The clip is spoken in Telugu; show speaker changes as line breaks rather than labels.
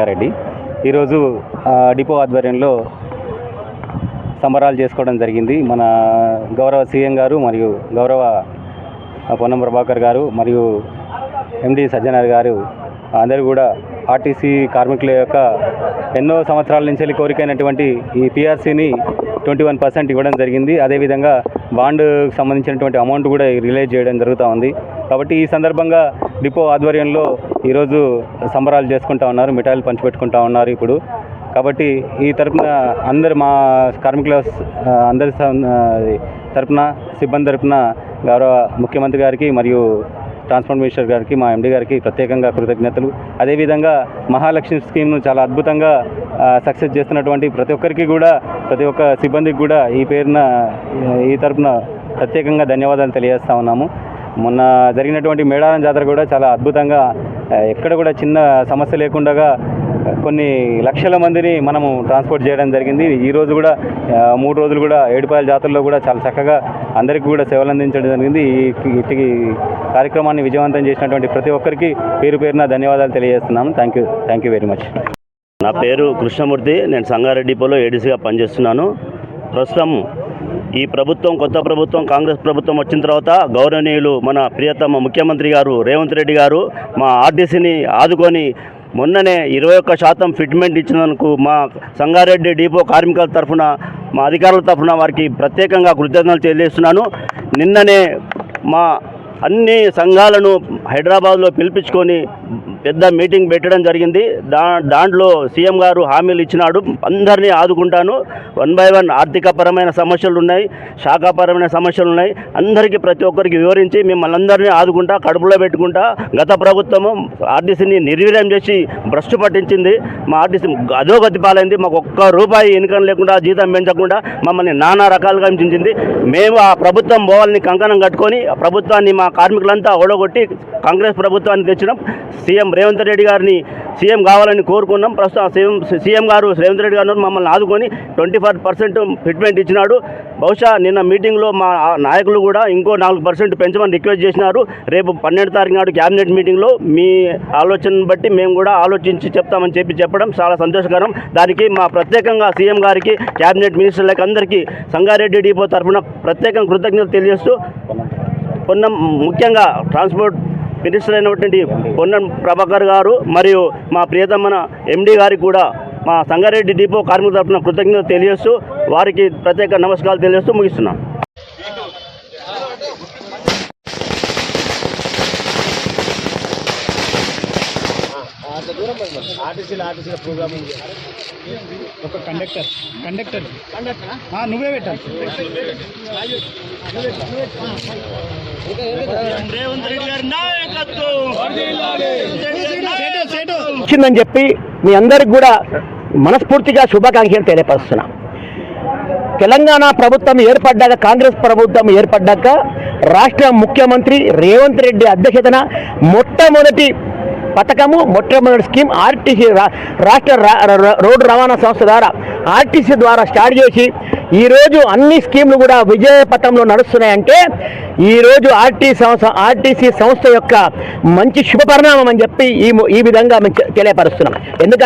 రెడ్డి ఈరోజు డిపో ఆధ్వర్యంలో సంబరాలు చేసుకోవడం జరిగింది. మన గౌరవ సీఎం గారు మరియు గౌరవ పొన్నం ప్రభాకర్ గారు మరియు ఎండి సజ్జనార్ గారు అందరూ కూడా ఆర్టీసీ కార్మికుల యొక్క ఎన్నో సంవత్సరాల నుంచి కోరికైనటువంటి ఈ పిఆర్సీని 21% ఇవ్వడం జరిగింది. అదేవిధంగా బాండ్కు సంబంధించినటువంటి అమౌంట్ కూడా రిలీజ్ చేయడం జరుగుతూ ఉంది. కాబట్టి ఈ సందర్భంగా డిపో ఆధ్వర్యంలో ఈరోజు సంబరాలు చేసుకుంటా ఉన్నారు, మిఠాయిలు పంచిపెట్టుకుంటా ఉన్నారు ఇప్పుడు. కాబట్టి ఈ తరపున అందరు మా కార్మికుల అందరి తరపున సిబ్బంది తరపున గౌరవ ముఖ్యమంత్రి గారికి మరియు ట్రాన్స్పోర్ట్ మినిస్టర్ గారికి మా ఎండి గారికి ప్రత్యేకంగా కృతజ్ఞతలు. అదేవిధంగా మహాలక్ష్మి స్కీమ్ను చాలా అద్భుతంగా సక్సెస్ చేస్తున్నటువంటి ప్రతి ఒక్కరికి కూడా, ప్రతి ఒక్క సిబ్బందికి కూడా ఈ తరపున ప్రత్యేకంగా ధన్యవాదాలు తెలియజేస్తా ఉన్నాము. మొన్న జరిగినటువంటి మేడారం జాతర కూడా చాలా అద్భుతంగా, ఎక్కడ కూడా చిన్న సమస్య లేకుండా కొన్ని లక్షల మందిని మనము ట్రాన్స్పోర్ట్ చేయడం జరిగింది. ఈరోజు కూడా 3 రోజులు కూడా ఏడుపాయల జాతరలో కూడా చాలా చక్కగా అందరికీ కూడా సేవలు అందించడం జరిగింది. ఈ కార్యక్రమాన్ని విజయవంతం చేసినటువంటి ప్రతి ఒక్కరికి పేరున ధన్యవాదాలు తెలియజేస్తున్నాము. Thank you very much.
నా పేరు కృష్ణమూర్తి. నేను సంగారెడ్డి డిపోలో ఏడీసీగా పనిచేస్తున్నాను. ప్రస్తుతం ఈ ప్రభుత్వం, కొత్త ప్రభుత్వం, కాంగ్రెస్ ప్రభుత్వం వచ్చిన తర్వాత గౌరవనీయులు మన ప్రియతమ ముఖ్యమంత్రి గారు రేవంత్ రెడ్డి గారు మా ఆర్టీసీని ఆదుకొని మొన్ననే 21% ఫిట్మెంట్ ఇచ్చినందుకు మా సంగారెడ్డి డిపో కార్మికుల తరఫున, మా అధికారుల తరఫున వారికి ప్రత్యేకంగా కృతజ్ఞతలు తెలియజేస్తున్నాను. నిన్ననే మా అన్ని సంఘాలను హైదరాబాద్లో పిలిపించుకొని పెద్ద మీటింగ్ పెట్టడం జరిగింది. దాంట్లో సీఎం గారు హామీలు ఇచ్చినాడు, అందరినీ ఆదుకుంటాను. 1 by 1 ఆర్థికపరమైన సమస్యలు ఉన్నాయి, శాఖాపరమైన సమస్యలు ఉన్నాయి, అందరికీ ప్రతి ఒక్కరికి వివరించి మిమ్మల్ని అందరినీ ఆదుకుంటా, కడుపులో పెట్టుకుంటా. గత ప్రభుత్వము ఆర్టీసీని నిర్వీర్యం చేసి భ్రష్టు పట్టించింది. మా ఆర్టీసీ అధోగతి పాలైంది. మాకు ₹1 ఇన్కమ్ లేకుండా, జీతం పెంచకుండా మమ్మల్ని నానా రకాలుగా హింసించింది. మేము ఆ ప్రభుత్వం పోవాలని కంకణం కట్టుకొని ఆ ప్రభుత్వాన్ని, మా కార్మికులంతా ఓడగొట్టి కాంగ్రెస్ ప్రభుత్వాన్ని తెచ్చినాం. సీఎం రేవంత్ రెడ్డి గారిని సీఎం కావాలని కోరుకున్నాం. ప్రస్తుతం సీఎం గారు రేవంత్ రెడ్డి గారు మమ్మల్ని ఆదుకొని 25% ఫిట్మెంట్ ఇచ్చినాడు. బహుశా నిన్న మీటింగ్లో మా నాయకులు కూడా ఇంకో 4% పెంచమని రిక్వెస్ట్ చేసినారు. రేపు 12వ తారీఖు నాడు క్యాబినెట్ మీటింగ్లో మీ ఆలోచనను బట్టి మేము కూడా ఆలోచించి చెప్తామని చెప్పడం చాలా సంతోషకరం. దానికి మా ప్రత్యేకంగా సీఎం గారికి, క్యాబినెట్ మినిస్టర్లకు అందరికీ సంగారెడ్డి డిపో తరఫున ప్రత్యేకంగా కృతజ్ఞతలు తెలియజేస్తూ, ముఖ్యంగా ట్రాన్స్పోర్ట్ మినిస్టర్ అయినటువంటి పొన్నం ప్రభాకర్ గారు మరియు మా ప్రియతమ ఎండి గారికి కూడా మా సంగారెడ్డి డిపో కార్మికుల తరఫున కృతజ్ఞతలు తెలియజేస్తూ, వారికి ప్రత్యేక నమస్కారాలు తెలియజేస్తూ ముగిస్తున్నాం.
ఒక కండక్టర్ నువ్వే పెట్టాలి.
వచ్చిందని చెప్పి మీ అందరికి కూడా మనస్ఫూర్తిగా శుభాకాంక్షలు తెలియపరుస్తున్నా. తెలంగాణ ప్రభుత్వం ఏర్పడ్డాక, కాంగ్రెస్ ప్రభుత్వం ఏర్పడ్డాక రాష్ట్ర ముఖ్యమంత్రి రేవంత్ రెడ్డి అధ్యక్షతన మొట్టమొదటి స్కీమ్ ఆర్టీసీ, రాష్ట్ర రోడ్డు రవాణా సంస్థ ద్వారా ఆర్టీసీ ద్వారా స్టార్ట్ చేసి ఈరోజు అన్ని స్కీమ్లు కూడా విజయపథంలో నడుస్తున్నాయంటే ఈరోజు ఆర్టీసీ సంస్థ యొక్క మంచి శుభ పరిణామం అని చెప్పి ఈ విధంగా మేము తెలియపరుస్తున్నాం. ఎందుకంటే